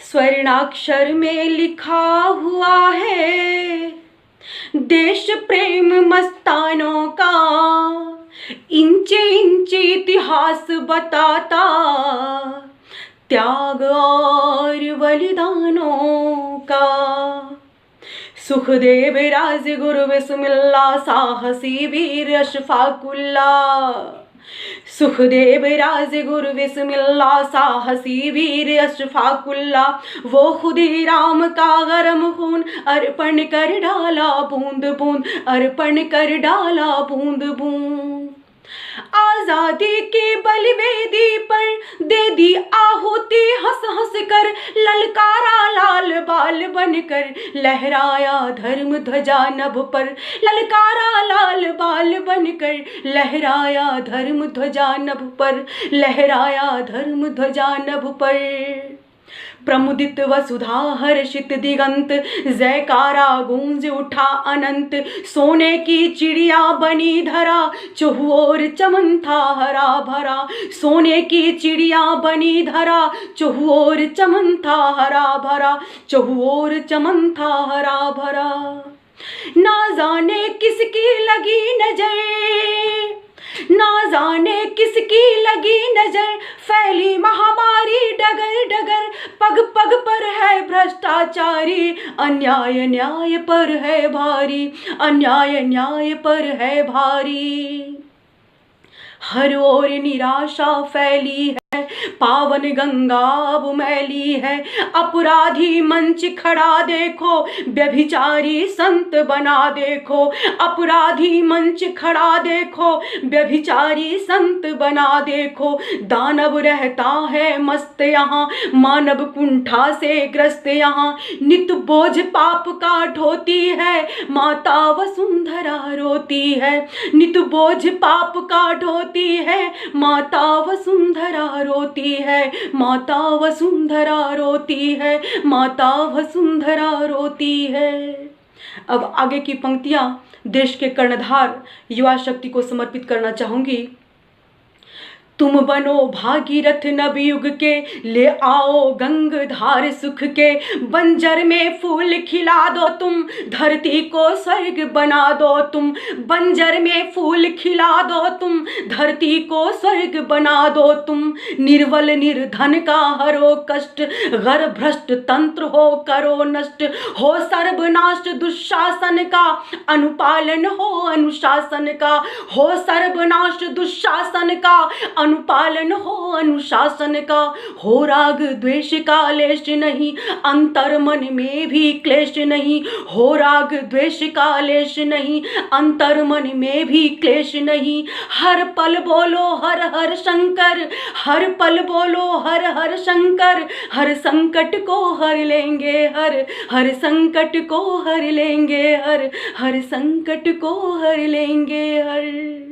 स्वर्णाक्षर में लिखा हुआ है देश प्रेम मस्तानों का, इंचे इंचे इतिहास बताता त्याग और बलिदानों का। सुखदेव राजगुरु बिस्मिल्लाह साहसी वीर अशफाकुल्लाह। सुखदेव राजगुरु बिस्मिल्लाह साहसी वीर अशफाकुल्लाह। वो खुद ही राम का गरम खून अर्पण कर डाला बूंद बूंद, अर्पण कर डाला बूंद बूंद। आजादी की बलिवेदी पर दे दी आहुति हंस हंस कर, ललकारा लाल बाल बनकर लहराया धर्म ध्वजा नभ पर, ललकारा लाल बाल बनकर लहराया धर्म ध्वजा नभ पर, लहराया धर्म ध्वजा नभ पर। प्रमुदित वसुधा हर्षित दिगंत, जयकारा गूंज उठा अनंत। सोने की चिड़िया बनी धरा, चहुओर चमन था हरा भरा। सोने की चिड़िया बनी धरा, चहुओर चमन था हरा भरा, चहुओर चमन था हरा भरा। ना जाने किसकी लगी नजर, ना जाने किसकी लगी नजर, फैली महामारी डगर डगर। पग पग पर है भ्रष्टाचारी, अन्याय न्याय पर है भारी, अन्याय न्याय पर है भारी। हर ओर निराशा फैली है, पावन गंगा अब मैली है। अपराधी मंच खड़ा देखो, व्यभिचारी संत बना देखो। अपराधी मंच खड़ा देखो, व्यभिचारी संत बना देखो। दानव रहता है मस्त यहाँ, मानव कुंठा से ग्रस्त यहाँ। नित बोझ पाप का ढोती है, माता वसुंधरा रोती है। नित बोझ पाप का ढोती है, माता वसुंधरा रोती है, माता वसुंधरा रोती है, माता वसुंधरा रोती है। अब आगे की पंक्तियां देश के कर्णधार युवा शक्ति को समर्पित करना चाहूंगी। तुम बनो भागीरथ नवयुग के, ले आओ गंगधार सुख के। बंजर में फूल खिला दो तुम, धरती को स्वर्ग बना दो तुम। बंजर में फूल खिला दो तुम, धरती को स्वर्ग बना दो तुम। निर्बल निर्धन का हरो कष्ट, घर भ्रष्ट तंत्र हो करो नष्ट। हो सर्वनाश दुशासन का, अनुपालन हो अनुशासन का। हो सर्वनाश दुशासन का, अनुपालन हो अनुशासन का। हो राग द्वेष का लेश नहीं, अंतर मन में भी क्लेश नहीं। हो राग द्वेष का लेश नहीं, अंतर मन में भी क्लेश नहीं। हर पल बोलो हर हर शंकर, हर पल बोलो हर हर शंकर। हर संकट को हर लेंगे, हर हर संकट को हर लेंगे, हर हर संकट को हर लेंगे हर।